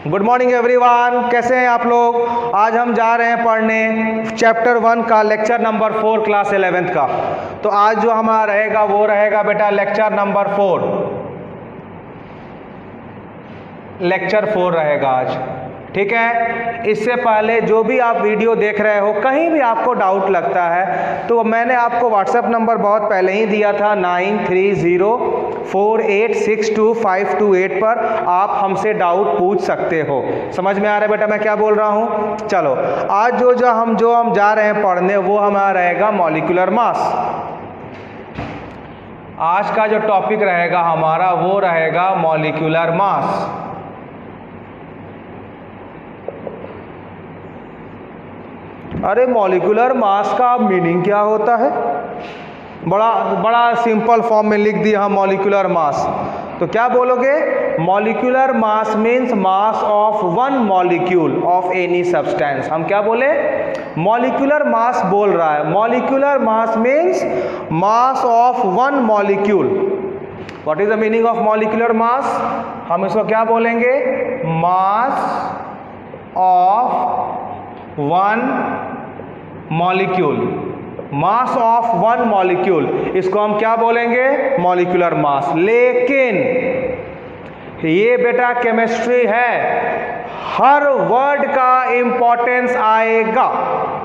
Good morning everyone, कैसे हैं आप लोग। आज हम जा रहे हैं पढ़ने चैप्टर 1 का लेक्चर नंबर 4 क्लास 11th का। तो आज जो हमारा रहेगा वो रहेगा बेटा लेक्चर नंबर 4, लेक्चर 4 रहेगा आज, ठीक है। इससे पहले जो भी आप वीडियो देख रहे हो, कहीं भी आपको डाउट लगता है तो मैंने आपको व्हाट्सएप नंबर बहुत पहले ही दिया था 9304862528 पर आप हमसे डाउट पूछ सकते हो। समझ में आ रहा है बेटा मैं क्या बोल रहा हूँ। चलो आज जो हम जा रहे हैं पढ़ने वो हमारा रहेगा मॉलिक्यूलर मास। आज का जो टॉपिक रहेगा हमारा वो रहेगा मॉलिक्यूलर मास। अरे मॉलिक्यूलर मास का मीनिंग क्या होता है। बड़ा सिंपल फॉर्म में लिख दिया हम मॉलिक्यूलर मास। तो क्या बोलोगे, molecular mass means mass of one molecule of any substance. हम क्या बोले, मॉलिक्यूलर मास बोल रहा है। Molecular mass means mass of one molecule. What is the meaning of molecular mass, हम इसको क्या बोलेंगे, मास of one molecule. Mass of one molecule, इसको हम क्या बोलेंगे, मॉलिक्यूलर मास। लेकिन ये बेटा केमिस्ट्री है, हर वर्ड का इंपॉर्टेंस आएगा।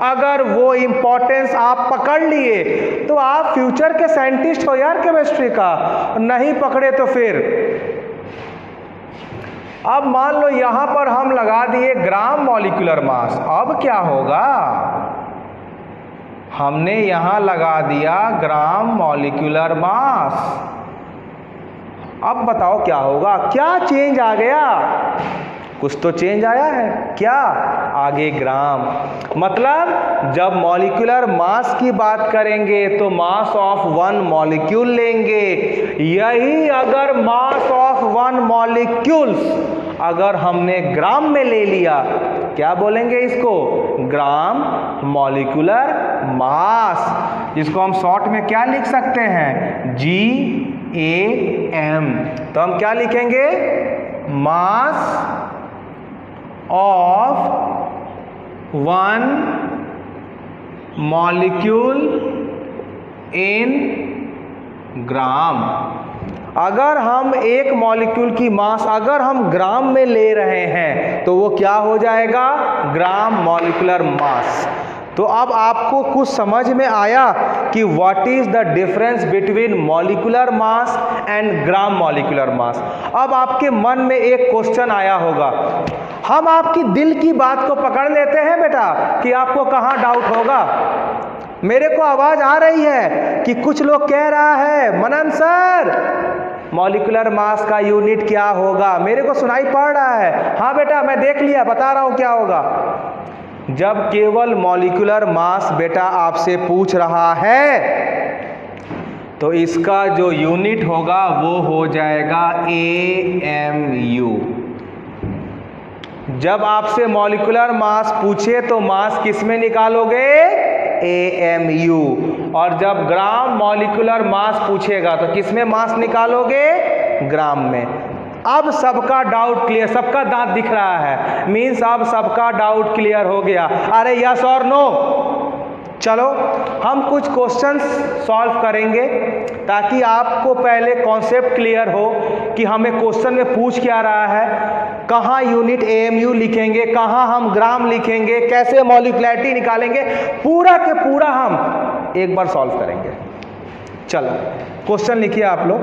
अगर वो इंपॉर्टेंस आप पकड़ लिए तो आप फ्यूचर के साइंटिस्ट हो यार केमिस्ट्री का। नहीं पकड़े तो फिर। अब मान लो यहां पर हम लगा दिए ग्राम मॉलिक्यूलर मास, अब क्या होगा, हमने यहां लगा दिया ग्राम मॉलिक्यूलर मास। अब बताओ क्या होगा, क्या चेंज आ गया, कुछ तो चेंज आया है। क्या, आगे ग्राम। मतलब जब मॉलिक्यूलर मास की बात करेंगे तो मास ऑफ वन मॉलिक्यूल लेंगे। यही अगर मास ऑफ वन मॉलिक्यूल्स अगर हमने ग्राम में ले लिया, क्या बोलेंगे इसको, ग्राम मॉलिक्यूलर मास। जिसको हम शॉर्ट में क्या लिख सकते हैं, GAM। तो हम क्या लिखेंगे, mass of one molecule in gram. अगर हम एक मॉलिक्यूल की मास अगर हम ग्राम में ले रहे हैं तो वो क्या हो जाएगा, ग्राम मॉलिक्यूलर मास। तो अब आपको कुछ समझ में आया कि what is the difference between molecular mass and gram molecular मास। अब आपके मन में एक क्वेश्चन आया होगा, हम आपकी दिल की बात को पकड़ लेते हैं बेटा कि आपको कहाँ डाउट होगा। मेरे को आवाज आ रही है कि कुछ लोग कह रहा है, मनन सर मॉलिक्यूलर मास का यूनिट क्या होगा, मेरे को सुनाई पड़ रहा है। हाँ बेटा मैं देख लिया, बता रहा हूं क्या होगा। जब केवल मॉलिक्यूलर मास बेटा आपसे पूछ रहा है तो इसका जो यूनिट होगा वो हो जाएगा AMU। जब आपसे मॉलिक्यूलर मास पूछे तो मास किस में निकालोगे, AMU। और जब ग्राम मॉलिक्यूलर मास पूछेगा तो किस में मास निकालोगे, ग्राम में। अब सबका डाउट क्लियर, सबका दांत दिख रहा है, मीन्स अब सबका डाउट क्लियर हो गया। अरे यस और नो। चलो हम कुछ क्वेश्चंस सॉल्व करेंगे ताकि आपको पहले कॉन्सेप्ट क्लियर हो कि हमें क्वेश्चन में पूछ क्या रहा है, कहाँ यूनिट AMU लिखेंगे, कहाँ हम ग्राम लिखेंगे, कैसे मॉलिक्युलैरिटी निकालेंगे, पूरा के पूरा हम एक बार सॉल्व करेंगे। चलो क्वेश्चन लिखिए आप लोग,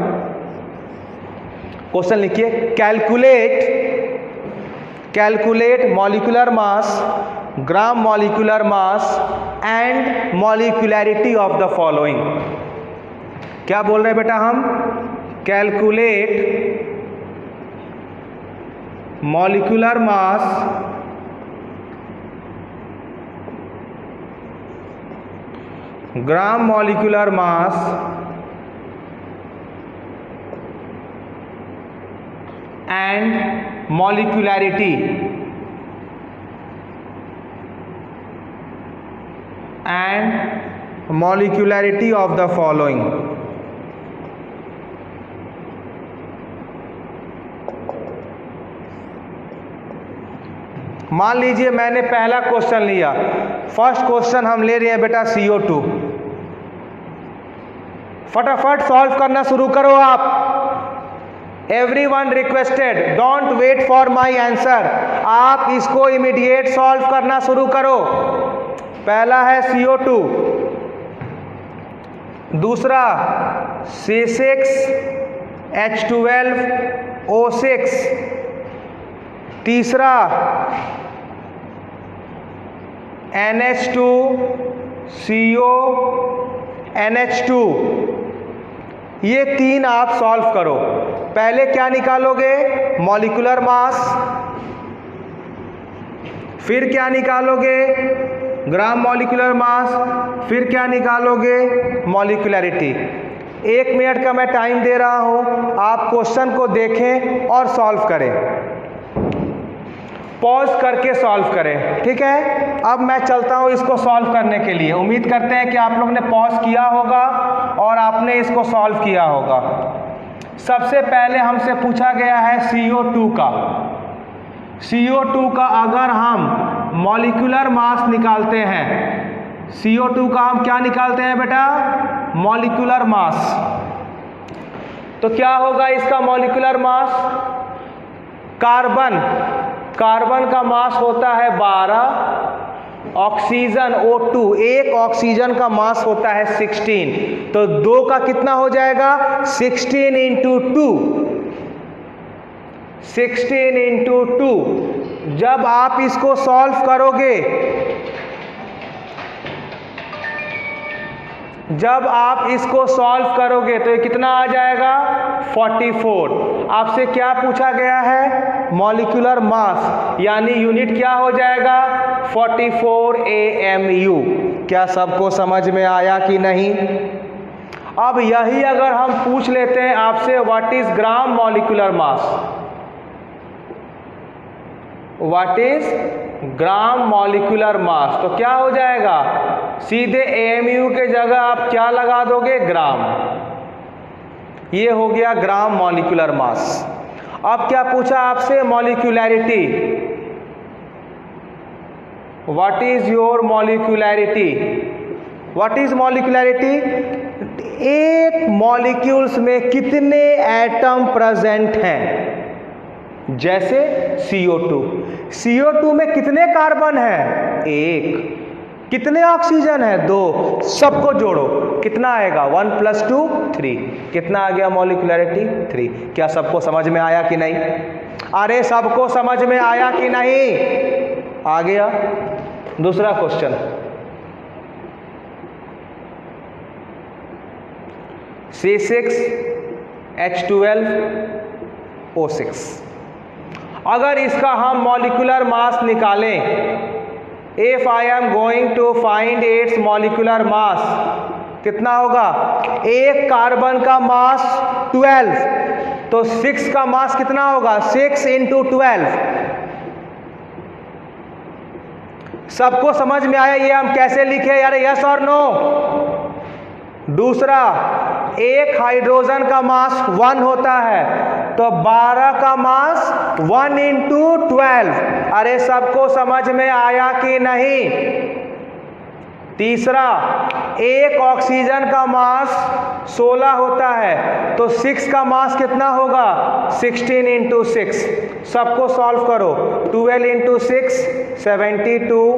क्वेश्चन लिखिए, calculate molecular mass, gram molecular mass and molecularity of the following. क्या बोल रहे हैं बेटा हम, calculate molecular mass, gram molecular mass and molecularity of the following। मान लीजिए मैंने पहला क्वेश्चन लिया, फर्स्ट क्वेश्चन हम ले रहे हैं बेटा CO2। फटाफट सॉल्व करना शुरू करो आप। Everyone requested, don't wait for my answer, आप इसको इमीडिएट सॉल्व करना शुरू करो। पहला है CO2, दूसरा C6H12O6, तीसरा NH2CONH2। ये तीन आप सॉल्व करो। पहले क्या निकालोगे? मॉलिक्यूलर मास, फिर क्या निकालोगे? ग्राम मॉलिक्यूलर मास, फिर क्या निकालोगे? मॉलिक्यूलैरिटी। 1 मिनट का मैं टाइम दे रहा हूं, आप क्वेश्चन को देखें और सॉल्व करें, पॉज करके सॉल्व करें, ठीक है। अब मैं चलता हूं इसको सॉल्व करने के लिए। उम्मीद करते हैं कि आप लोग ने पॉज किया होगा और आपने इसको सॉल्व किया होगा। सबसे पहले हमसे पूछा गया है CO2 का। CO2 का अगर हम मॉलिक्यूलर मास निकालते हैं, CO2 का हम क्या निकालते हैं बेटा? Molecular mass. तो क्या होगा इसका मॉलिक्यूलर मास? कार्बन का मास होता है 12, ऑक्सीजन O2 एक ऑक्सीजन का मास होता है 16, तो 2 का कितना हो जाएगा? 16 इंटू 2, 16 इंटू 2। जब आप इसको सॉल्व करोगे, तो ये कितना आ जाएगा? 44। आपसे क्या पूछा गया है? मॉलिक्यूलर मास, यानी यूनिट क्या हो जाएगा? 44 AMU। क्या सबको समझ में आया कि नहीं? अब यही अगर हम पूछ लेते हैं आपसे what is gram molecular mass, what is gram molecular मास, तो क्या हो जाएगा? सीधे AMU के जगह आप क्या लगा दोगे? ग्राम। ये हो गया ग्राम मॉलिक्यूलर मास। अब क्या पूछा आपसे? Molecularity. What is your molecularity? What is molecularity? एक मॉलिक्यूल्स में कितने एटम प्रेजेंट हैं? जैसे CO2 में कितने कार्बन हैं? 1। कितने ऑक्सीजन है? 2। सबको जोड़ो, कितना आएगा? 1 + 2 3। कितना आ गया मॉलिक्यूलैरिटी? 3। क्या सबको समझ में आया कि नहीं? अरे सबको समझ में आया कि नहीं? आ गया। दूसरा क्वेश्चन, C6H12O6। अगर इसका हम मॉलिक्यूलर मास निकालें, if I am going to find its molecular mass, कितना होगा? एक कार्बन का मास 12, तो 6 का मास कितना होगा? 6 इंटू 12। सबको समझ में आया ये हम कैसे लिखे यार? यस और नो? दूसरा, एक हाइड्रोजन का मास 1 होता है, तो 12 का मास 1 इंटू 12। अरे सबको समझ में आया कि नहीं? तीसरा, एक ऑक्सीजन का मास 16 होता है, तो 6 का मास कितना होगा? 16 इंटू 6। सबको सॉल्व करो। 12 into 6 72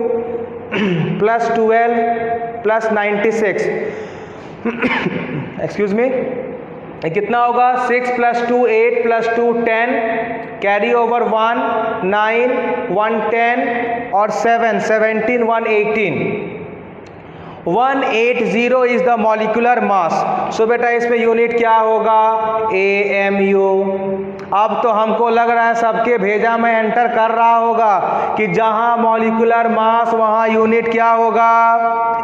plus 12 plus 96, excuse me, कितना होगा? 6 + 2 8 + 2 10, कैरी ओवर 1 9 1 10 और 7 17 118। 180 इज द मॉलिक्यूलर मास। सो बेटा इस पे यूनिट क्या होगा? AMU। अब तो हमको लग रहा है सबके भेजा में एंटर कर रहा होगा कि जहां मॉलिक्यूलर मास वहां यूनिट क्या होगा?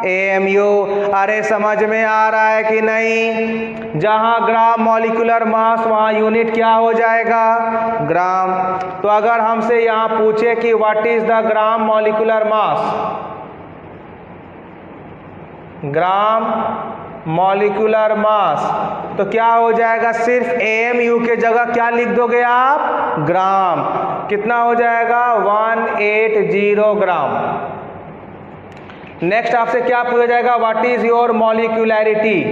AMU। अरे समझ में आ रहा है कि नहीं? जहां ग्राम मॉलिक्यूलर मास वहां यूनिट क्या हो जाएगा? ग्राम। तो अगर हमसे यहां पूछे कि what is the gram molecular mass, gram molecular मास, तो क्या हो जाएगा? सिर्फ AMU के जगह क्या लिख दोगे आप? ग्राम। कितना हो जाएगा 180 ग्राम। नेक्स्ट आपसे क्या पूछा जाएगा, what is your molecularity,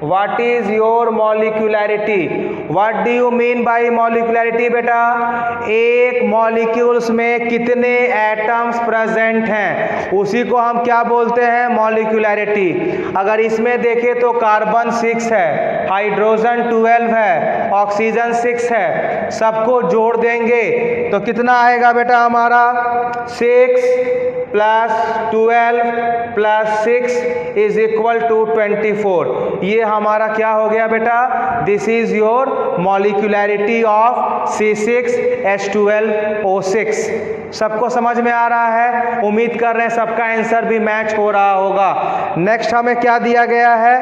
what is your molecularity, what do you mean by molecularity बेटा, एक मॉलिक्यूल्स में कितने एटम्स प्रेजेंट हैं उसी को हम क्या बोलते हैं, मॉलिक्यूलैरिटी। अगर इसमें देखें तो कार्बन 6 है, हाइड्रोजन 12 है, ऑक्सीजन 6 है, सबको जोड़ देंगे तो कितना आएगा बेटा हमारा 6 plus 12 plus 6 is equal to 24। ये हमारा क्या हो गया बेटा, this is your molecularity of C6H12O6। सबको समझ में आ रहा है, उम्मीद कर रहे हैं सबका आंसर भी मैच हो रहा होगा। नेक्स्ट हमें क्या दिया गया है,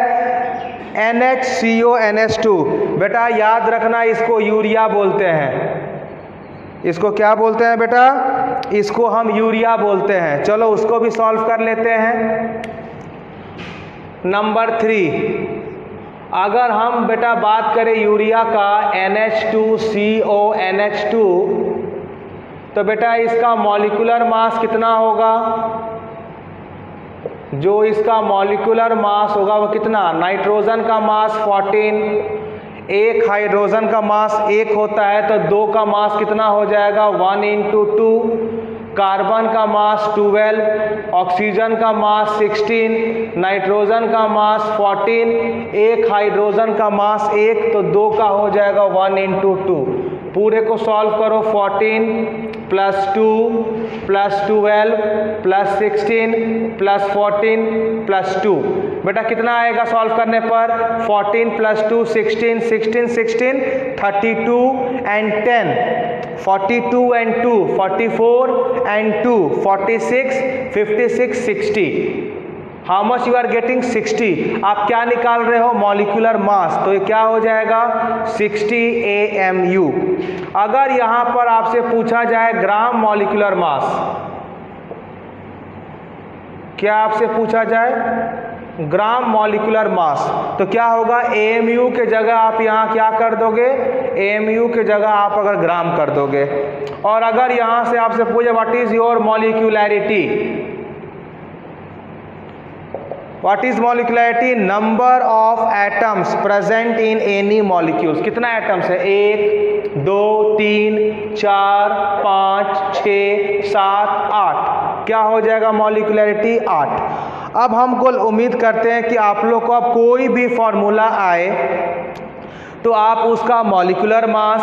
NHCONH2। बेटा याद रखना इसको यूरिया बोलते हैं, इसको क्या बोलते हैं बेटा, इसको हम यूरिया बोलते हैं। चलो उसको भी सॉल्व कर लेते हैं। नंबर 3, अगर हम बेटा बात करें यूरिया का NH2CONH2 तो बेटा इसका मॉलिक्यूलर मास कितना होगा, जो इसका मॉलिक्यूलर मास होगा वो कितना, नाइट्रोजन का मास 14, एक हाइड्रोजन का मास 1 होता है तो 2 का मास कितना हो जाएगा 1 × 2, कार्बन का मास 12, ऑक्सीजन का मास 16, नाइट्रोजन का मास 14, एक हाइड्रोजन का मास 1 तो 2 का हो जाएगा 1 × 2। पूरे को सॉल्व करो, 14 plus 2 plus 12 plus 16 plus 14 plus 2। बेटा कितना आएगा सॉल्व करने पर, 14 plus 2 16, 16 16 32 and 10, 42 and 2 44 and 2 46, 56 60। How much you are getting 60। आप क्या निकाल रहे हो, मॉलिक्यूलर मास, तो ये क्या हो जाएगा 60 AMU। अगर यहाँ पर आपसे पूछा जाए ग्राम मॉलिक्यूलर मास, क्या आपसे पूछा जाए ग्राम मॉलिक्यूलर मास, तो क्या होगा AMU के जगह आप यहाँ क्या कर दोगे, AMU के जगह आप अगर ग्राम कर दोगे। और अगर यहाँ से आपसे पूछे what is your molecularity, What is molecularity? Number of atoms present in any molecules। कितना एटम्स है, 1 2 3 4 5 6 7 8। क्या हो जाएगा मॉलिक्यूलैरिटी 8। अब हम कुल उम्मीद करते हैं कि आप लोग को अब कोई भी फॉर्मूला आए तो आप उसका molecular mass,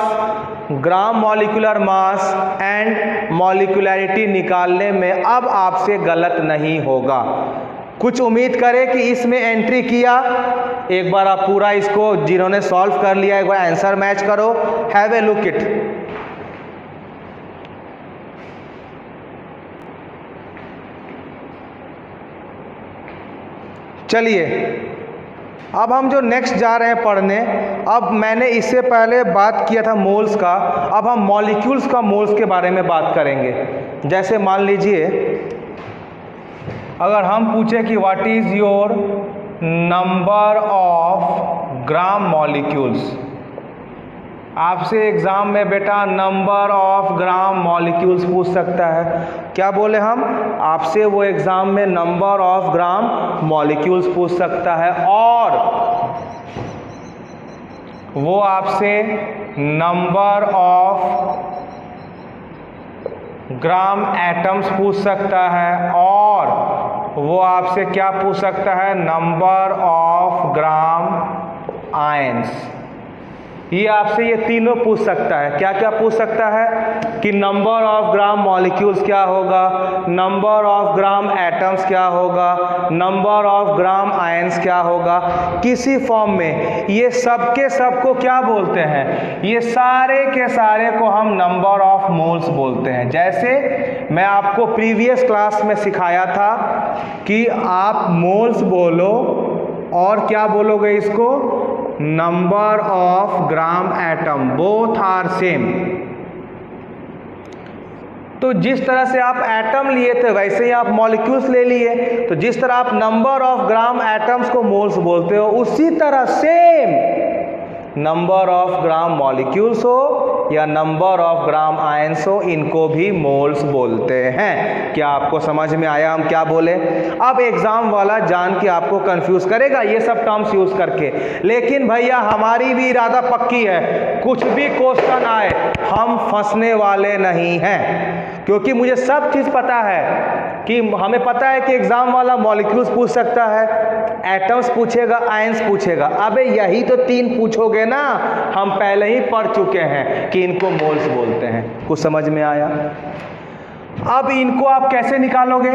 gram molecular mass and molecularity निकालने में अब आपसे गलत नहीं होगा। कुछ उम्मीद करें कि इसमें एंट्री किया, एक बार आप पूरा इसको जिन्होंने सॉल्व कर लिया एक बार आंसर मैच करो, हैव ए लुक इट। चलिए अब हम जो नेक्स्ट जा रहे हैं पढ़ने, अब मैंने इससे पहले बात किया था मोल्स का, अब हम मॉलिक्यूल्स का मोल्स के बारे में बात करेंगे। जैसे मान लीजिए अगर हम पूछे कि what is your number of gram molecules, आपसे एग्जाम में बेटा नंबर ऑफ ग्राम मॉलिक्यूल्स पूछ सकता है। क्या बोले हम, आपसे वो एग्जाम में नंबर ऑफ ग्राम मॉलिक्यूल्स पूछ सकता है, और वो आपसे नंबर ऑफ ग्राम एटम्स पूछ सकता है, और वो आपसे क्या पूछ सकता है, नंबर ऑफ ग्राम आयंस। ये आपसे ये तीनों पूछ सकता है। क्या क्या पूछ सकता है कि नंबर ऑफ ग्राम मॉलिक्यूल्स क्या होगा, नंबर ऑफ ग्राम एटम्स क्या होगा, नंबर ऑफ ग्राम आयंस क्या होगा, किसी फॉर्म में। ये सब के सब को क्या बोलते हैं, ये सारे के सारे को हम नंबर ऑफ मोल्स बोलते हैं। जैसे मैं आपको प्रीवियस क्लास में सिखाया था कि आप मोल्स बोलो और क्या बोलोगे इसको, number of gram atom, both are same. तो जिस तरह से आप एटम लिए थे वैसे ही आप मॉलिक्यूल्स ले लिए, तो जिस तरह आप नंबर ऑफ ग्राम एटम्स को मोल्स बोलते हो, उसी तरह same number of gram molecules हो या नंबर ऑफ ग्राम आयंस हो, इनको भी मोल्स बोलते हैं। क्या आपको समझ में आया हम क्या बोले? अब एग्जाम वाला जान के आपको कंफ्यूज करेगा ये सब टर्म्स यूज करके, लेकिन भैया हमारी भी इरादा पक्की है, कुछ भी क्वेश्चन आए हम फंसने वाले नहीं हैं, क्योंकि मुझे सब चीज़ पता है कि हमें पता है कि एग्जाम वाला मॉलिक्यूल्स पूछ सकता है, एटम्स पूछेगा, आयंस पूछेगा। अबे यही तो 3 पूछोगे ना, हम पहले ही पढ़ चुके हैं कि इनको मोल्स बोलते हैं। कुछ समझ में आया? अब इनको आप कैसे निकालोगे?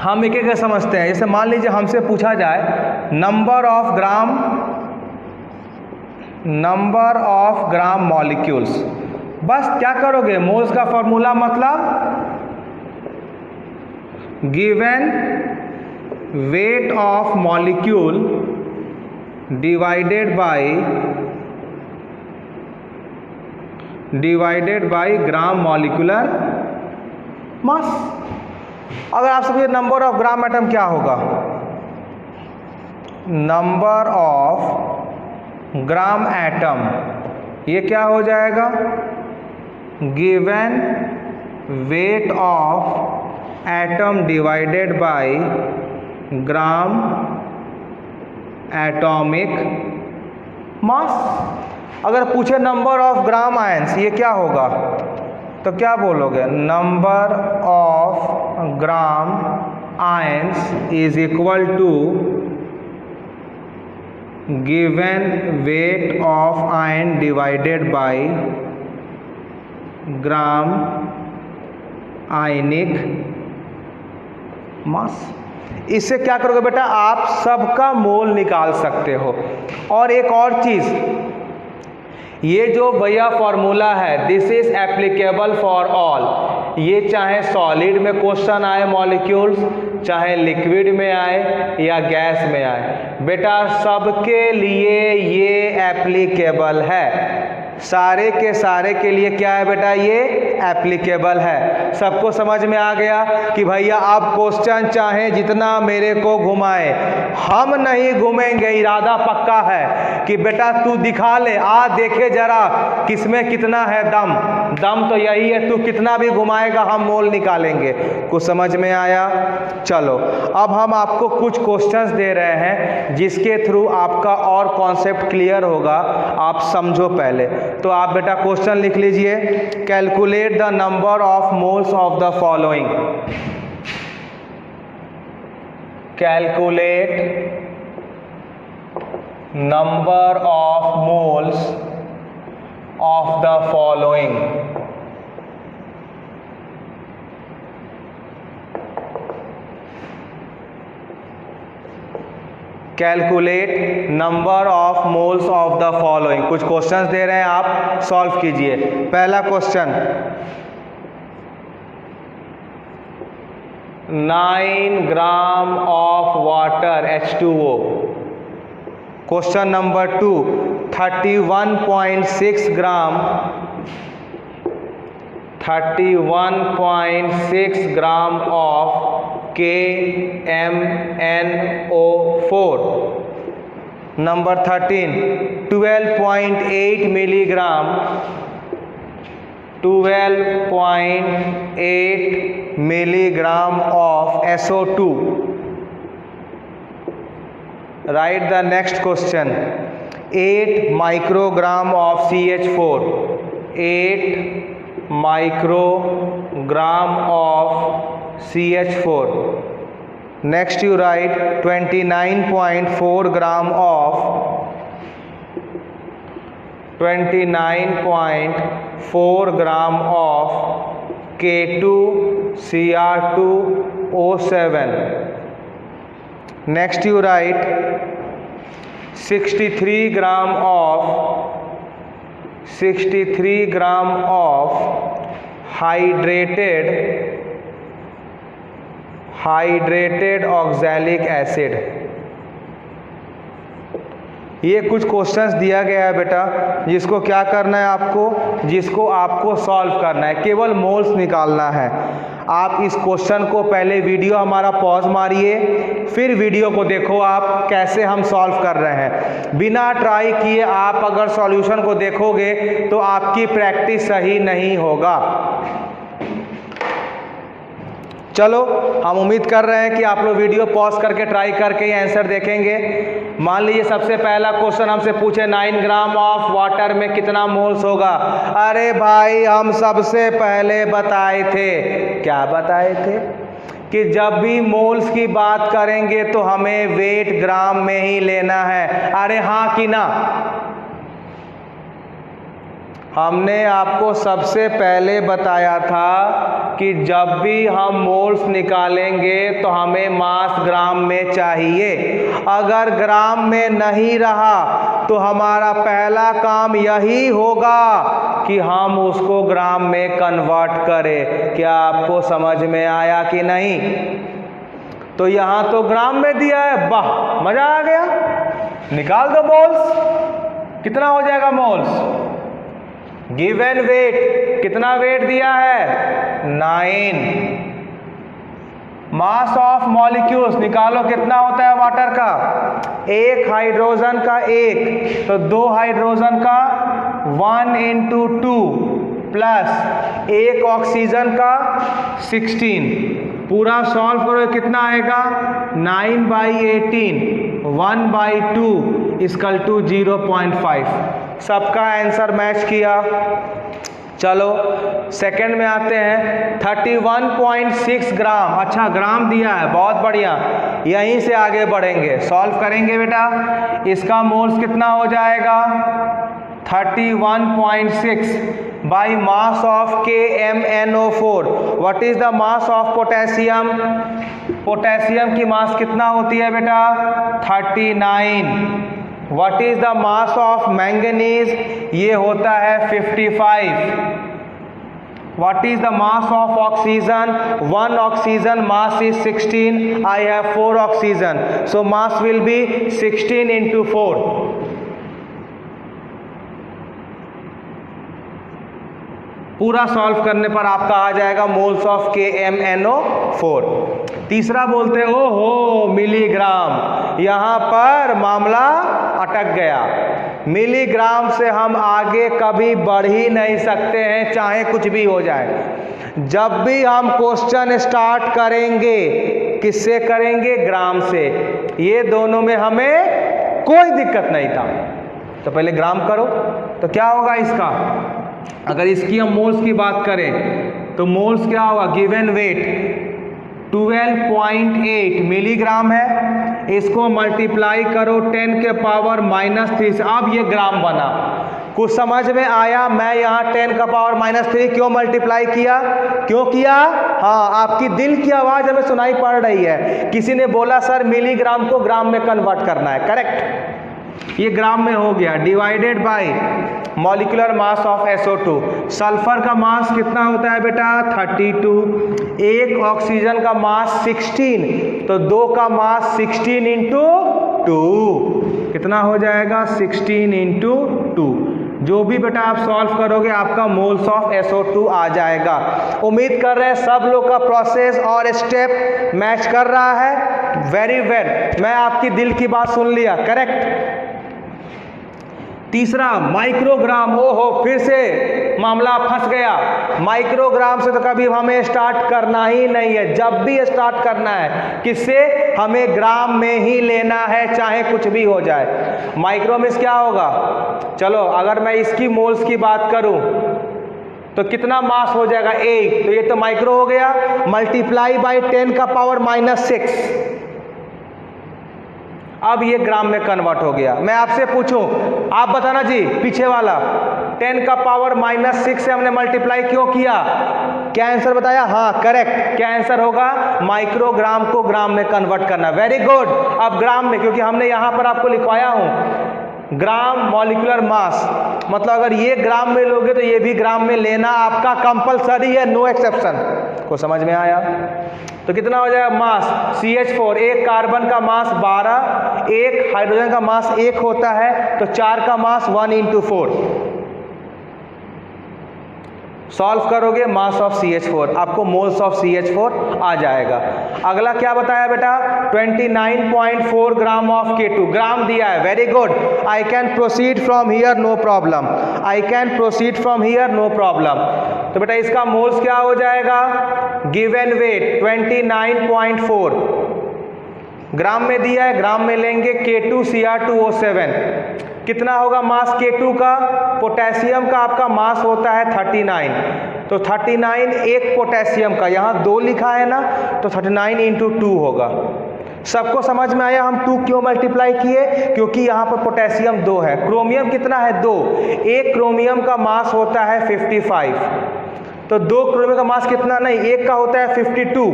हम एक एक समझते हैं। जैसे मान लीजिए हमसे पूछा जाए नंबर ऑफ ग्राम मॉलिक्यूल्स, बस क्या करोगे? मोल्स का फॉर्मूला मतलब given weight of molecule divided by gram molecular मास। अगर आप समझिए नंबर ऑफ ग्राम एटम क्या होगा? नंबर ऑफ ग्राम एटम, ये क्या हो जाएगा? Given weight of atom divided by gram atomic mass. अगर पूछे नंबर ऑफ ग्राम आयंस, ये क्या होगा? तो क्या बोलोगे? Number of gram ions is equal to given weight of ion divided by gram ionic mass. इससे क्या करोगे बेटा? आप सबका मोल निकाल सकते हो। और एक और चीज़, ये जो भैया फॉर्मूला है this is applicable for all. ये चाहे सॉलिड में क्वेश्चन आए मॉलिक्यूल्स, चाहे लिक्विड में आए या गैस में आए, बेटा सबके लिए ये एप्लीकेबल है। सारे के सारे के लिए क्या है बेटा? ये एप्लीकेबल है। सबको समझ में आ गया कि भैया आप क्वेश्चन चाहे जितना मेरे को घुमाए, हम नहीं घूमेंगे। इरादा पक्का है कि बेटा तू दिखा ले, आ देखे जरा किसमें कितना है दम। दम तो यही है, तू कितना भी घुमाएगा हम मोल निकालेंगे। कुछ समझ में आया? चलो अब हम आपको कुछ क्वेश्चंस दे रहे हैं जिसके थ्रू आपका और कॉन्सेप्ट क्लियर होगा। आप समझो पहले। तो आप बेटा क्वेश्चन लिख लीजिए, calculate the number of moles of the following. Calculate number of moles of the following. Calculate number of moles of the following. कुछ क्वेश्चंस दे रहे हैं, आप सॉल्व कीजिए। पहला question, 9 gram of water H2O। Question number 2, 31.6 gram 31.6 gram of KMnO4। Number 13, 12.8 milligram 12.8 milligram of SO2. Write the next question. 8 microgram of CH4. 8 microgram of CH4. Next you write 29.4 gram of 29.4 gram of K2Cr2O7. Next you write 63 gram of hydrated oxalic acid. ये कुछ questions दिया गया है बेटा, जिसको क्या करना है आपको, जिसको आपको सॉल्व करना है, केवल मोल्स निकालना है। आप इस क्वेश्चन को पहले वीडियो हमारा पॉज मारिए, फिर वीडियो को देखो आप कैसे हम सॉल्व कर रहे हैं। बिना ट्राई किए आप अगर सॉल्यूशन को देखोगे तो आपकी प्रैक्टिस सही नहीं होगा। चलो, हम उम्मीद कर रहे हैं कि आप लोग वीडियो पॉज करके ट्राई करके ये आंसर देखेंगे। मान लीजिए सबसे पहला क्वेश्चन हमसे पूछे 9 ग्राम ऑफ वाटर में कितना मोल्स होगा। अरे भाई, हम सबसे पहले बताए थे, क्या बताए थे, कि जब भी मोल्स की बात करेंगे तो हमें वेट ग्राम में ही लेना है। अरे हाँ कि ना? हमने आपको सबसे पहले बताया था कि जब भी हम मोल्स निकालेंगे तो हमें मास ग्राम में चाहिए। अगर ग्राम में नहीं रहा तो हमारा पहला काम यही होगा कि हम उसको ग्राम में कन्वर्ट करें। क्या आपको समझ में आया कि नहीं? तो यहाँ तो ग्राम में दिया है, वाह मजा आ गया। निकाल दो मोल्स, कितना हो जाएगा मोल्स? गिवन वेट, कितना वेट दिया है? 9। मास ऑफ मॉलिक्यूल्स निकालो, कितना होता है वाटर का? एक हाइड्रोजन का 1, तो 2 हाइड्रोजन का 1 × 2 प्लस 1 ऑक्सीजन का 16। पूरा सॉल्व करो, कितना आएगा? 9/18, 1/2 इक्वल टू 0.5। सबका आंसर मैच किया। चलो सेकंड में आते हैं। 31.6 ग्राम, अच्छा ग्राम दिया है, बहुत बढ़िया। यहीं से आगे बढ़ेंगे, सॉल्व करेंगे बेटा। इसका मोल्स कितना हो जाएगा? 31.6 by mass of KMnO4। What is the mass of potassium? Potassium की मास कितना होती है बेटा? 39। What is the mass of manganese? ये होता है 55। What is the mass of oxygen? 1 oxygen mass is 16, I have 4 oxygen, so mass will be 16 × 4। पूरा solve करने पर आपका आ जाएगा मोल्स ऑफ KMnO4। तीसरा बोलते हो मिलीग्राम। यहाँ पर मामला अटक गया। मिलीग्राम से हम आगे कभी बढ़ ही नहीं सकते हैं, चाहे कुछ भी हो जाए। जब भी हम क्वेश्चन स्टार्ट करेंगे, किससे करेंगे? ग्राम से। ये दोनों में हमें कोई दिक्कत नहीं था। तो पहले ग्राम करो, तो क्या होगा इसका? अगर इसकी हम मोल्स की बात करें तो मोल्स क्या होगा? गिवन वेट 12.8 मिलीग्राम है। इसको मल्टीप्लाई करो 10 के पावर -3 से। अब ये ग्राम बना। कुछ समझ में आया? मैं यहाँ 10 का पावर -3 क्यों मल्टीप्लाई किया? क्यों किया? हाँ, आपकी दिल की आवाज़ हमें सुनाई पड़ रही है। किसी ने बोला सर मिलीग्राम को ग्राम में कन्वर्ट करना है। करेक्ट, ये ग्राम में हो गया। Divided by molecular mass of SO2। Sulphur का मास कितना होता है बेटा? 32। एक ऑक्सीजन का मास 16, तो 2 का मास 16 × 2 कितना हो जाएगा? 16 × 2। जो भी बेटा आप सॉल्व करोगे आपका मोल्स ऑफ SO2 आ जाएगा। उम्मीद कर रहे हैं सब लोग का प्रोसेस और स्टेप मैच कर रहा है। वेरी वेल, मैं आपकी दिल की बात सुन लिया। करेक्ट। तीसरा माइक्रोग्राम। ओहो, फिर से मामला फंस गया। माइक्रोग्राम से तो कभी हमें स्टार्ट करना ही नहीं है। जब भी स्टार्ट करना है किससे? हमें ग्राम में ही लेना है, चाहे कुछ भी हो जाए। माइक्रो में क्या होगा? चलो अगर मैं इसकी मोल्स की बात करूं तो कितना मास हो जाएगा? 8। तो ये तो माइक्रो हो गया। मल्टीप्लाई बाय 10 का पावर -6। अब ये ग्राम में कन्वर्ट हो गया। मैं आपसे पूछूं, आप बताना जी, पीछे वाला 10 का पावर -6 से हमने मल्टीप्लाई क्यों किया? क्या आंसर बताया? हाँ करेक्ट। क्या आंसर होगा? माइक्रोग्राम को ग्राम में कन्वर्ट करना। Very good. अब ग्राम में, क्योंकि हमने यहाँ पर आपको लिखवाया हूँ ग्राम मॉलिक्यूलर मास, मतलब अगर ये ग्राम में लोगे तो ये भी ग्राम में लेना आपका कंपलसरी है, नो एक्सेप्शन। को समझ में आया? तो कितना हो जाएगा मास CH4, एक कार्बन का मास 12, एक हाइड्रोजन का मास 1 होता है, तो 4 का मास 1 × 4। सॉल्व करोगे मास ऑफ CH4, आपको मोल्स ऑफ CH4 आ जाएगा। अगला क्या बताया बेटा? 29.4 ग्राम ऑफ K2, ग्राम दिया है, very good. I can proceed from here, no problem, I can proceed from here, no problem. तो बेटा इसका मोल्स क्या हो जाएगा? गिवन वेट 29.4 ग्राम में दिया है, ग्राम में लेंगे। K2Cr2O7 कितना होगा मास K2 का? पोटेशियम का आपका मास होता है 39, तो 39 एक पोटेशियम का, यहाँ 2 लिखा है ना, तो 39 × 2 होगा। सबको समझ में आया हम 2 क्यों मल्टीप्लाई किए? क्योंकि यहाँ पर पोटेशियम 2 है, क्रोमियम कितना है? 2, एक क्रोमियम का मास होता है 55, तो 2 क्रोमियम का मास कितना? नहीं, एक का होता है 52,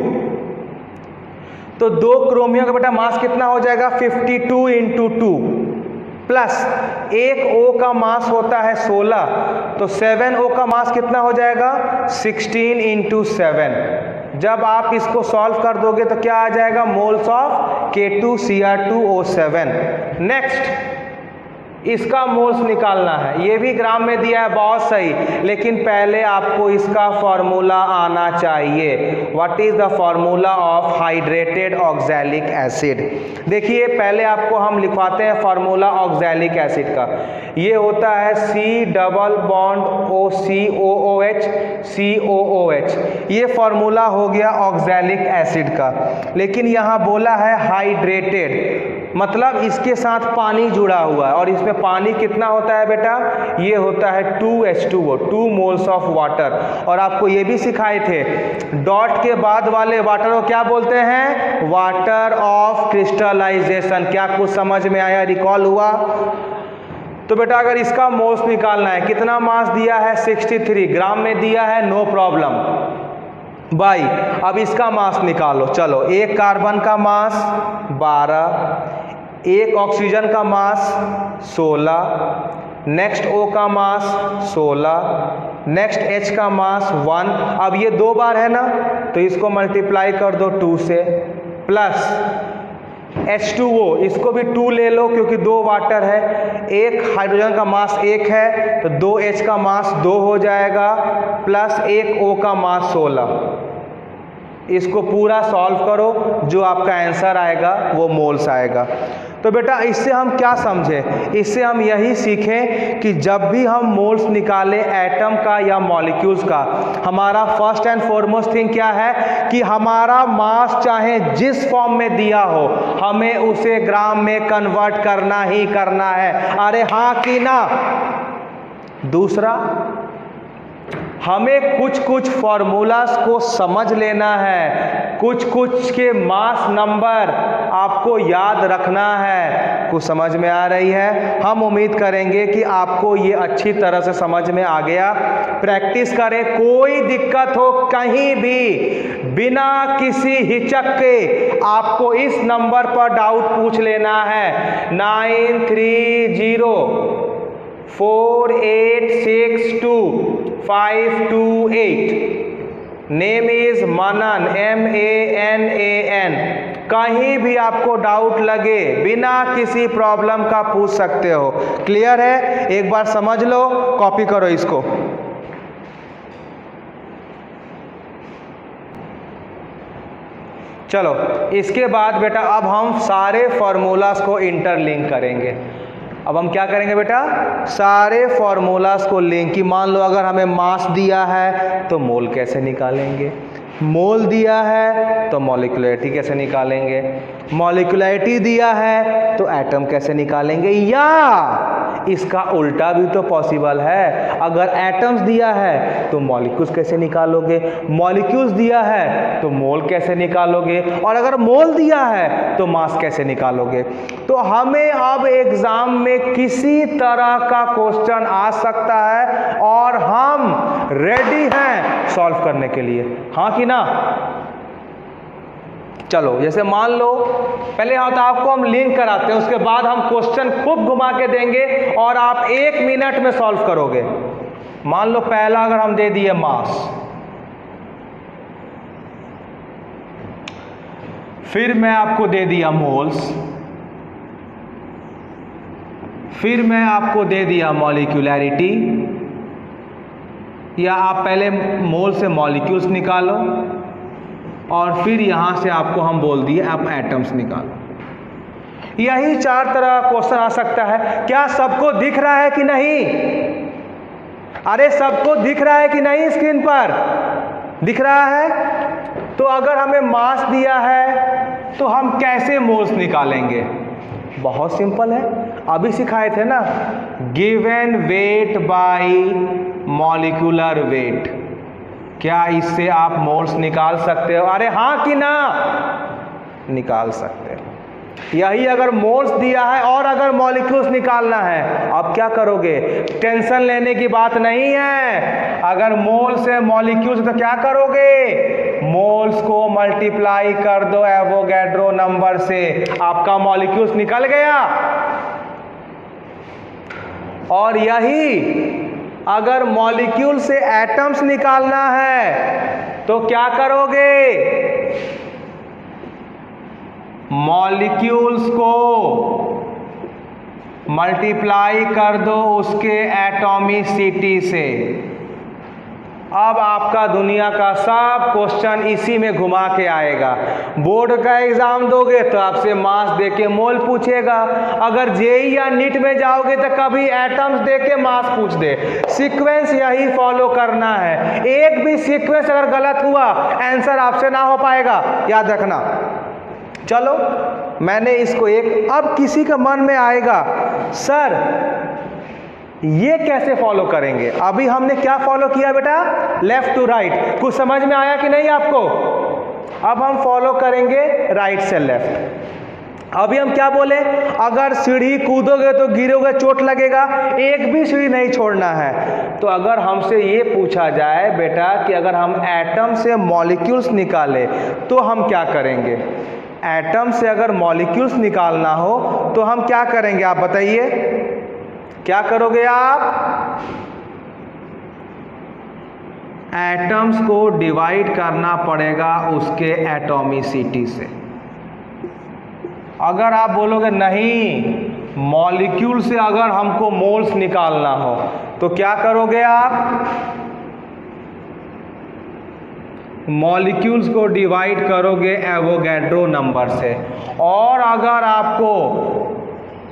तो 2 क्रोमियम का बेटा मास कितना हो जाएगा? 52 × 2 प्लस एक O का मास होता है 16, तो 7O का मास कितना हो जाएगा? 16 × 7। जब आप इसको सॉल्व कर दोगे तो क्या आ जाएगा? Moles of K2Cr2O7। नेक्स्ट इसका मोल्स निकालना है, ये भी ग्राम में दिया है, बहुत सही, लेकिन पहले आपको इसका फॉर्मूला आना चाहिए। What is the formula of hydrated oxalic acid? देखिए पहले आपको हम लिखवाते हैं फॉर्मूला ऑक्सैलिक एसिड का। ये होता है C double bond OCOOH COOH, ये फॉर्मूला हो गया ऑक्सैलिक एसिड का। लेकिन यहाँ बोला है हाइड्रेटेड, मतलब इसके साथ पानी जुड़ा हुआ है, और इसमें पानी कितना होता है बेटा? ये होता है 2H2O, 2 मोल्स ऑफ वाटर। और आपको ये भी सिखाए थे, डॉट के बाद वाले वाटर को क्या बोलते हैं? Water of crystallization. क्या कुछ समझ में आया, रिकॉल हुआ? तो बेटा अगर इसका मोल्स निकालना है, कितना मास दिया है? 63 ग्राम में दिया है, नो प्रॉब्लम भाई। अब इसका मास निकालो, चलो। एक कार्बन का मास 12, एक ऑक्सीजन का मास 16, नेक्स्ट O का मास 16, नेक्स्ट H का मास 1। अब ये 2 बार है ना, तो इसको मल्टीप्लाई कर दो 2 से, प्लस H2O, इसको भी 2 ले लो क्योंकि 2 वाटर है, एक हाइड्रोजन का मास 1 है, तो 2H का मास 2 हो जाएगा, प्लस एक O का मास 16। इसको पूरा सॉल्व करो, जो आपका आंसर आएगा वो मोल्स आएगा। तो बेटा इससे हम क्या समझे? इससे हम यही सीखें कि जब भी हम मोल्स निकालें एटम का या मॉलिक्यूल्स का, हमारा फर्स्ट एंड फॉरमोस्ट थिंग क्या है कि हमारा मास चाहे जिस फॉर्म में दिया हो, हमें उसे ग्राम में कन्वर्ट करना ही करना है। अरे हाँ कि ना? दूसरा, हमें कुछ फॉर्मूलास को समझ लेना है, कुछ के मास नंबर आपको याद रखना है। कुछ समझ में आ रही है? हम उम्मीद करेंगे कि आपको ये अच्छी तरह से समझ में आ गया। प्रैक्टिस करें, कोई दिक्कत हो कहीं भी बिना किसी हिचक के आपको इस नंबर पर डाउट पूछ लेना है। 9304862528। Name is Manan, MANAN। कहीं भी आपको डाउट लगे बिना किसी प्रॉब्लम का पूछ सकते हो। क्लियर है? एक बार समझ लो, कॉपी करो इसको। चलो इसके बाद बेटा अब हम सारे फॉर्मूलास को इंटरलिंक करेंगे। अब हम क्या करेंगे बेटा? सारे फॉर्मूलास को लिंक। कि मान लो अगर हमें मास दिया है तो मोल कैसे निकालेंगे, मोल दिया है तो मॉलिक्यूलरिटी कैसे निकालेंगे, मॉलिक्यूलरिटी दिया है तो एटम कैसे निकालेंगे, या इसका उल्टा भी तो पॉसिबल है। अगर एटम्स दिया है तो मॉलिक्यूल्स कैसे निकालोगे, मॉलिक्यूल्स दिया है तो मोल कैसे निकालोगे, और अगर मोल दिया है तो मास कैसे निकालोगे। तो हमें अब एग्जाम में किसी तरह का क्वेश्चन आ सकता है और हम रेडी हैं सॉल्व करने के लिए, हाँ कि ना? चलो जैसे मान लो पहले हाँ तो आपको हम लिंक कराते हैं, उसके बाद हम क्वेश्चन खूब घुमा के देंगे और आप 1 मिनट में सॉल्व करोगे। मान लो पहला अगर हम दे दिए मास, फिर मैं आपको दे दिया मोल्स, फिर मैं आपको दे दिया मॉलिक्यूलैरिटी, या आप पहले मोल से मॉलिक्यूल्स निकालो और फिर यहाँ से आपको हम बोल दिए आप एटम्स निकालो। यही 4 तरह का क्वेश्चन आ सकता है। क्या सबको दिख रहा है कि नहीं? अरे सबको दिख रहा है कि नहीं? स्क्रीन पर दिख रहा है। तो अगर हमें मास दिया है तो हम कैसे मोल्स निकालेंगे? बहुत सिंपल है, अभी सिखाए थे ना, given weight by molecular weight. क्या इससे आप मोल्स निकाल सकते हो? अरे हाँ कि ना? निकाल सकते हो। यही अगर मोल्स दिया है और अगर मॉलिक्यूल्स निकालना है, अब क्या करोगे? टेंशन लेने की बात नहीं है। अगर मोल से मॉलिक्यूल्स तो क्या करोगे? मोल्स को मल्टीप्लाई कर दो एवोगैड्रो नंबर से, आपका मॉलिक्यूल्स निकल गया। और यही अगर मॉलिक्यूल से एटम्स निकालना है तो क्या करोगे? मॉलिक्यूल्स को मल्टीप्लाई कर दो उसके एटॉमिसिटी से। अब आपका दुनिया का सब क्वेश्चन इसी में घुमा के आएगा। बोर्ड का एग्जाम दोगे तो आपसे मास दे के मोल पूछेगा, अगर जेई या नीट में जाओगे तो कभी एटम्स दे के मास पूछ दे। सीक्वेंस यही फॉलो करना है। एक भी सीक्वेंस अगर गलत हुआ आंसर आपसे ना हो पाएगा, याद रखना। चलो मैंने इसको एक, अब किसी का मन में आएगा सर ये कैसे फॉलो करेंगे? अभी हमने क्या फॉलो किया बेटा? Left to right. कुछ समझ में आया कि नहीं आपको? अब हम फॉलो करेंगे राइट से लेफ्ट। अभी हम क्या बोले? अगर सीढ़ी कूदोगे तो गिरोगे, चोट लगेगा, एक भी सीढ़ी नहीं छोड़ना है। तो अगर हमसे ये पूछा जाए बेटा कि अगर हम एटम से मॉलिक्यूल्स निकाले तो हम क्या करेंगे? एटम से अगर मॉलिक्यूल्स निकालना हो तो हम क्या करेंगे? आप बताइए, क्या करोगे आप? एटम्स को डिवाइड करना पड़ेगा उसके एटॉमिसिटी से। अगर आप बोलोगे नहीं मॉलिक्यूल से अगर हमको मोल्स निकालना हो तो क्या करोगे आप? मॉलिक्यूल्स को डिवाइड करोगे एवोगैड्रो नंबर से। और अगर आपको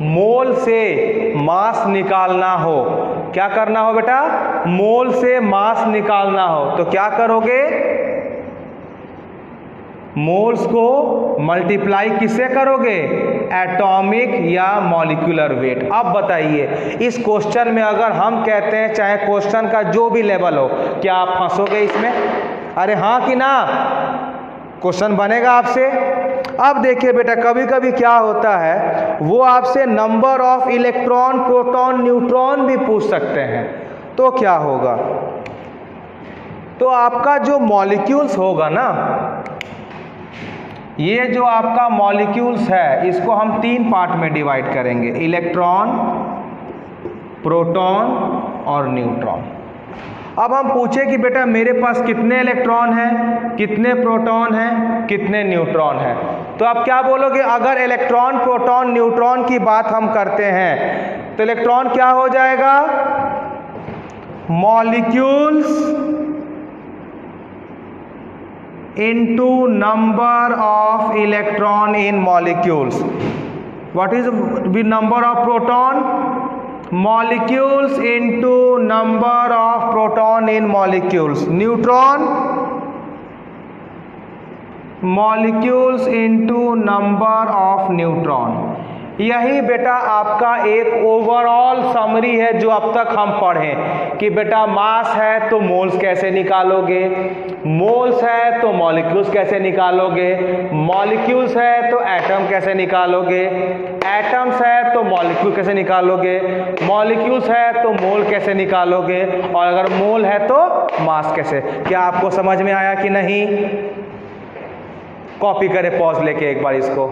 मोल से मास निकालना हो, क्या करना हो बेटा? मोल से मास निकालना हो तो क्या करोगे? मोल्स को मल्टीप्लाई किससे करोगे? एटॉमिक या मॉलिक्यूलर वेट। अब बताइए इस क्वेश्चन में अगर हम कहते हैं चाहे क्वेश्चन का जो भी लेवल हो, क्या आप फंसोगे इसमें? अरे हाँ कि ना? क्वेश्चन बनेगा आपसे। अब देखिए बेटा कभी कभी क्या होता है, वो आपसे number of electron, proton, neutron भी पूछ सकते हैं। तो क्या होगा? तो आपका जो मॉलिक्यूल्स होगा ना, ये जो आपका मॉलिक्यूल्स है इसको हम 3 पार्ट में डिवाइड करेंगे, इलेक्ट्रॉन, प्रोटॉन और न्यूट्रॉन। अब हम पूछे कि बेटा मेरे पास कितने इलेक्ट्रॉन हैं, कितने प्रोटॉन हैं, कितने न्यूट्रॉन हैं, तो आप क्या बोलोगे? अगर इलेक्ट्रॉन, प्रोटॉन, न्यूट्रॉन की बात हम करते हैं तो इलेक्ट्रॉन क्या हो जाएगा? Molecules into number of electron in molecules. What is the number of proton? molecules into number of proton in molecules. Neutron, molecules into number of neutron. यही बेटा आपका एक ओवरऑल समरी है जो अब तक हम पढ़ें कि बेटा मास है तो मोल्स कैसे निकालोगे, मोल्स है तो मॉलिक्यूल्स कैसे निकालोगे, मॉलिक्यूल्स है तो एटम कैसे निकालोगे, एटम्स है तो मॉलिक्यूल कैसे निकालोगे, मॉलिक्यूल्स है तो मोल कैसे निकालोगे, और अगर मोल है तो मास कैसे। क्या आपको समझ में आया कि नहीं? कॉपी करें पॉज लेके एक बार इसको।